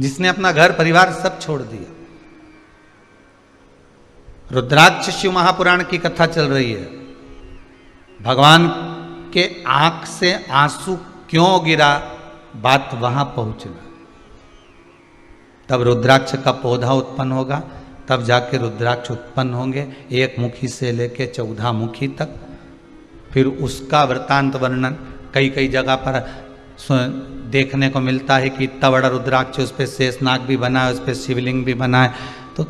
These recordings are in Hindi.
जिसने अपना घर परिवार सब छोड़ दिया। रुद्राक्ष शिव महापुराण की कथा चल रही है। भगवान के आंख से आंसू क्यों गिरा, बात वहां पहुंचना। तब रुद्राक्ष का पौधा उत्पन्न होगा, तब जाके रुद्राक्ष उत्पन्न होंगे, एक मुखी से लेके 14 मुखी तक। फिर उसका वृत्तांत वर्णन कई कई जगह पर देखने को मिलता है कि इतना बड़ा रुद्राक्ष, उस पर शेषनाग भी बना है, उस पर शिवलिंग भी बना है। तो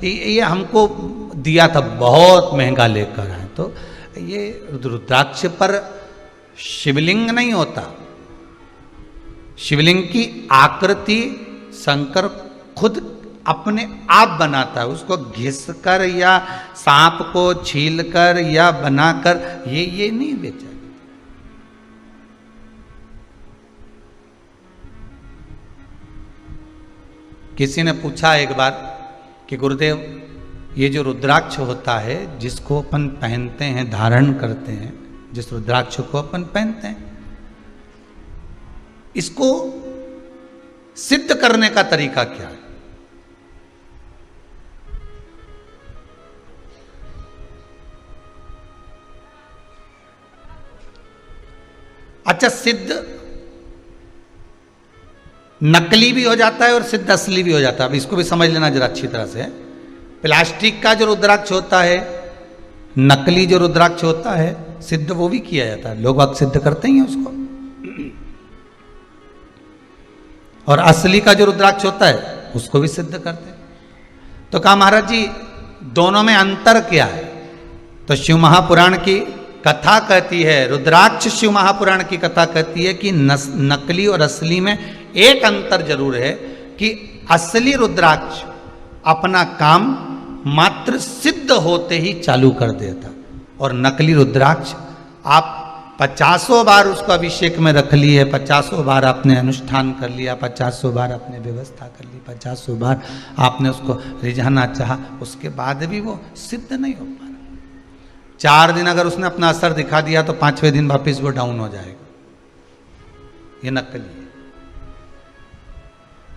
ये हमको दिया था, बहुत महंगा लेकर आए। तो ये रुद्राक्ष पर शिवलिंग नहीं होता, शिवलिंग की आकृति शंकर खुद अपने आप बनाता है। उसको घिसकर या सांप को छीलकर या बनाकर ये नहीं बेचा। किसी ने पूछा एक बार कि गुरुदेव, ये जो रुद्राक्ष होता है जिसको अपन पहनते हैं, धारण करते हैं, जिस रुद्राक्ष को अपन पहनते हैं, इसको सिद्ध करने का तरीका क्या है? अच्छा, सिद्ध नकली भी हो जाता है और सिद्ध असली भी हो जाता है। अब इसको भी समझ लेना जरा अच्छी तरह से। प्लास्टिक का जो रुद्राक्ष होता है, नकली जो रुद्राक्ष होता है, सिद्ध वो भी किया जाता है, लोग सिद्ध करते ही हैं उसको। और असली का जो रुद्राक्ष होता है उसको भी सिद्ध करते हैं। तो कहा महाराज जी दोनों में अंतर क्या है? तो शिव महापुराण की कथा कहती है, रुद्राक्ष शिव महापुराण की कथा कहती है कि नकली और असली में एक अंतर जरूर है कि असली रुद्राक्ष अपना काम मात्र सिद्ध होते ही चालू कर देता, और नकली रुद्राक्ष आप 50 बार उसको अभिषेक में रख लिए, 50 बार आपने अनुष्ठान कर लिया, 50 बार आपने व्यवस्था कर ली, 50 बार आपने उसको रिझाना चाहा, उसके बाद भी वो सिद्ध नहीं हो पा रहा। 4 दिन अगर उसने अपना असर दिखा दिया तो 5वें दिन वापस वो डाउन हो जाएगा। ये नकली है।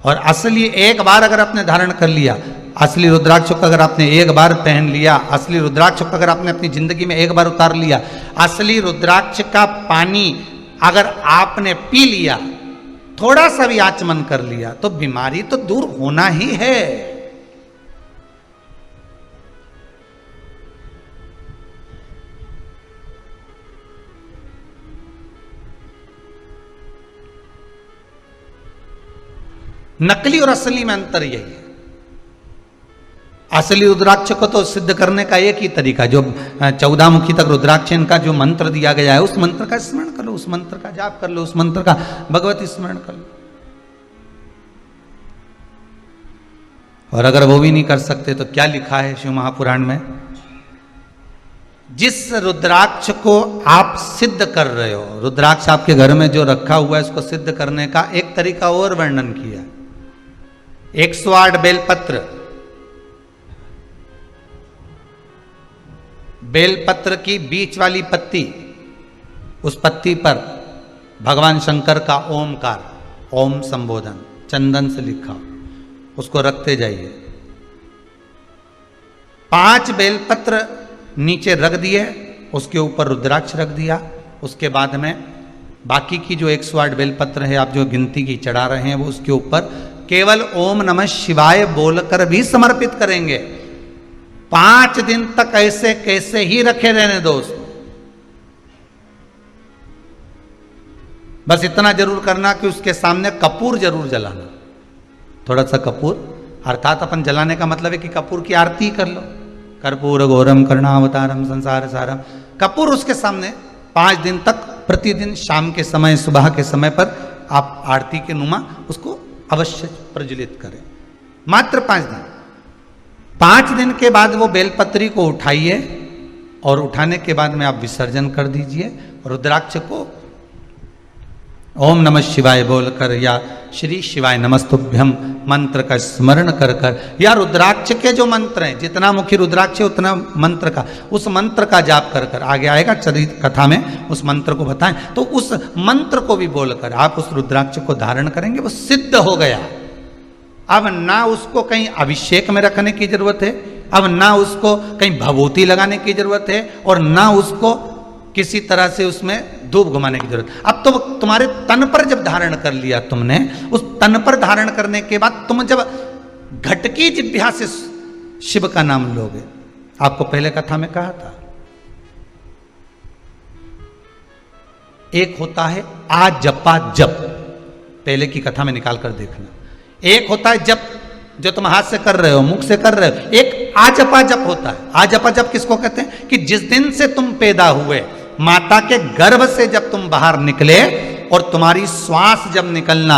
और असली एक बार अगर आपने धारण कर लिया, असली रुद्राक्ष को अगर आपने एक बार पहन लिया, असली रुद्राक्ष को अगर आपने अपनी जिंदगी में एक बार उतार लिया, असली रुद्राक्ष का पानी अगर आपने पी लिया, थोड़ा सा भी आचमन कर लिया, तो बीमारी तो दूर होना ही है। नकली और असली में अंतर यही है। असली रुद्राक्ष को तो सिद्ध करने का एक ही तरीका, जो 14 मुखी तक रुद्राक्ष इनका जो मंत्र दिया गया है, उस मंत्र का स्मरण कर लो, उस मंत्र का जाप कर लो, उस मंत्र का भगवती स्मरण कर लो। और अगर वो भी नहीं कर सकते तो क्या लिखा है शिव महापुराण में? जिस रुद्राक्ष को आप सिद्ध कर रहे हो, रुद्राक्ष आपके घर में जो रखा हुआ है, उसको सिद्ध करने का एक तरीका और वर्णन किया। 108 बेलपत्र, बेलपत्र की बीच वाली पत्ती, उस पत्ती पर भगवान शंकर का ओमकार, ओम संबोधन चंदन से लिखा, उसको रखते जाइए। 5 बेलपत्र नीचे रख दिए, उसके ऊपर रुद्राक्ष रख दिया। उसके बाद में बाकी की जो 108 बेलपत्र है, आप जो गिनती की चढ़ा रहे हैं, वो उसके ऊपर केवल ओम नमः शिवाय बोलकर भी समर्पित करेंगे। 5 दिन तक ऐसे कैसे ही रखे रहने दो उसको। बस इतना जरूर करना कि उसके सामने कपूर जरूर जलाना, थोड़ा सा कपूर, अर्थात अपन जलाने का मतलब है कि कपूर की आरती कर लो। कर्पूर घोरम करुणावतारम संसार सारम, कपूर उसके सामने 5 दिन तक प्रतिदिन शाम के समय, सुबह के समय पर आप आरती के नुमा उसको अवश्य प्रज्वलित करें। मात्र 5 दिन। 5 दिन के बाद वो बेलपत्री को उठाइए, और उठाने के बाद में आप विसर्जन कर दीजिए। रुद्राक्ष को ओम नमः शिवाय बोलकर या श्री शिवाय नमस्तुभ्यम मंत्र का स्मरण कर कर, या रुद्राक्ष के जो मंत्र हैं, जितना मुखी रुद्राक्ष है उतना मंत्र का, उस मंत्र का जाप कर कर, आगे आएगा चरित कथा में उस मंत्र को बताएं, तो उस मंत्र को भी बोलकर आप उस रुद्राक्ष को धारण करेंगे, वो सिद्ध हो गया। अब ना उसको कहीं अभिषेक में रखने की जरूरत है, अब ना उसको कहीं भभूति लगाने की जरूरत है, और ना उसको किसी तरह से उसमें धूप घुमाने की जरूरत। अब तो तुम्हारे तन पर जब धारण कर लिया तुमने, उस तन पर धारण करने के बाद तुम जब घटकी जिह्वा से शिव का नाम लोगे, आपको पहले कथा में कहा था, एक होता है आ जपा जप, पहले की कथा में निकाल कर देखना। एक होता है जप जो तुम हाथ से कर रहे हो, मुख से कर रहे हो। एक आजपा जप होता है। आजपा जप किसको कहते हैं? कि जिस दिन से तुम पैदा हुए, माता के गर्भ से जब तुम बाहर निकले और तुम्हारी श्वास जब निकलना,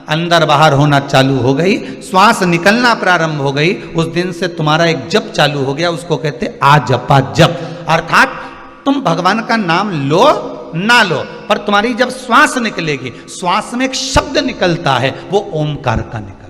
अंदर बाहर होना चालू हो गई, श्वास निकलना प्रारंभ हो गई, उस दिन से तुम्हारा एक जप चालू हो गया, उसको कहते हैं आजपा जप। अर्थात तुम भगवान का नाम लो ना लो, पर तुम्हारी जब श्वास निकलेगी, श्वास में एक शब्द निकलता है, वो ओमकार का निकलता है।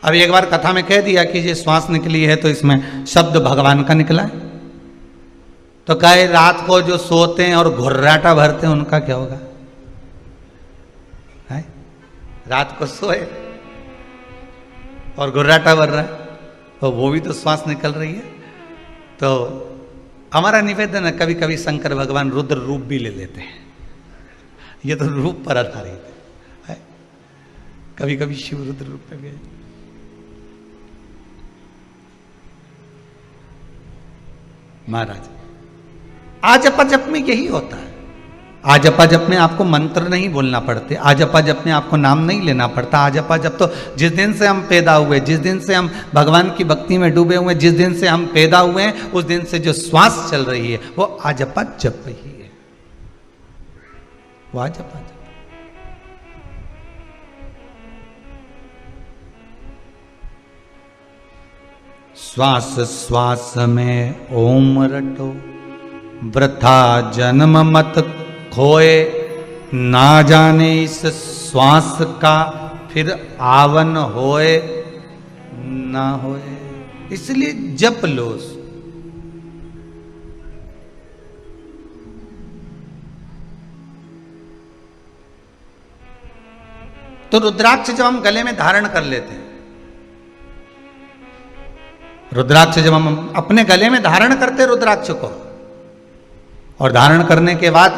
अब एक बार कथा में कह दिया कि ये श्वास निकली है तो इसमें शब्द भगवान का निकला है, तो कहे रात को जो सोते हैं और घुर्राटा भरते हैं उनका क्या होगा? है? रात को सोए और घुर्राटा भर रहा है, तो वो भी तो श्वास निकल रही है। तो हमारा निवेदन है, कभी कभी शंकर भगवान रुद्र रूप भी ले लेते हैं, ये तो रूप पर आधारित है। कभी कभी शिव रुद्र रूप में गए। महाराज आजपा जप में यही होता है। आजपा जप में आपको मंत्र नहीं बोलना पड़ते, आजपा जप में आपको नाम नहीं लेना पड़ता। आजपा जप तो जिस दिन से हम पैदा हुए, जिस दिन से हम भगवान की भक्ति में डूबे हुए, जिस दिन से हम पैदा हुए हैं, उस दिन से जो श्वास चल रही है वो आजपा जप ही है, वो आजपा जप। श्वास श्वास में ओम रटो, वृथा जन्म मत खोए, ना जाने इस श्वास का फिर आवन होए ना होए। इसलिए जप लो। तो रुद्राक्ष जब हम गले में धारण कर लेते हैं, रुद्राक्ष जब हम अपने गले में धारण करते रुद्राक्ष को, और धारण करने के बाद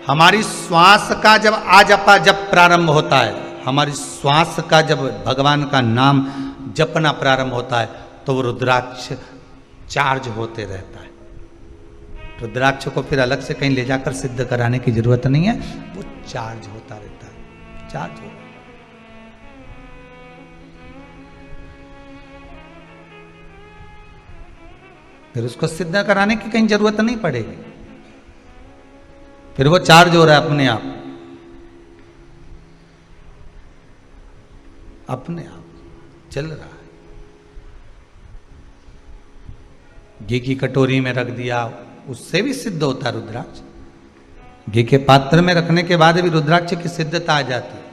हमारी श्वास का जब आजपा जप प्रारंभ होता है, हमारी श्वास का जब भगवान का नाम जपना प्रारंभ होता है, तो वो रुद्राक्ष चार्ज होते रहता है। रुद्राक्ष को फिर अलग से कहीं ले जाकर सिद्ध कराने की जरूरत नहीं है, वो चार्ज होता रहता है, चार्ज होता है। फिर उसको सिद्ध कराने की कहीं जरूरत नहीं पड़ेगी, फिर वो चार्ज हो रहा है अपने आप, अपने आप चल रहा है। घी की कटोरी में रख दिया, उससे भी सिद्ध होता है रुद्राक्ष। घी के पात्र में रखने के बाद भी रुद्राक्ष की सिद्धता आ जाती है।